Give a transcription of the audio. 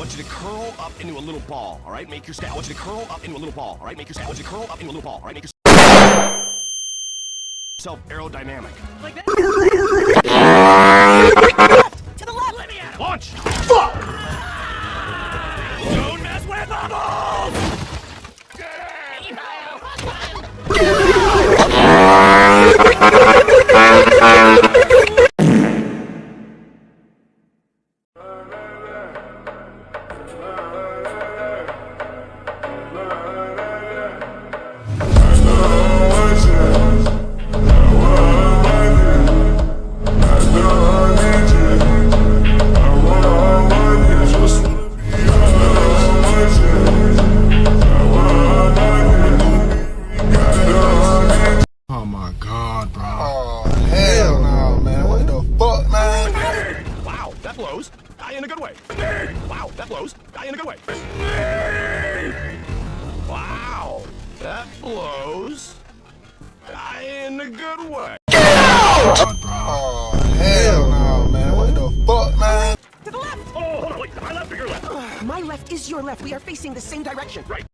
want you to curl up into a little ball, all right? Make your stat. I want you to curl up into a little ball, all right? Make your stat. I want you to curl up into a little ball, all right? Make yourself aerodynamic. Like that? To the left! Let me at him! Launch! Fuck! Don't mess with bubbles! Oh my god, bro. Oh, hell no, man. What the fuck, man? Wow, that blows. In a good way. Wow, that blows. In a good way. Wow, that blows. In a good way. God, bro. Oh, hell no, man. What the fuck, man? To the left! Oh, hold on, wait. My left or your left? My left is your left. We are facing the same direction. Right.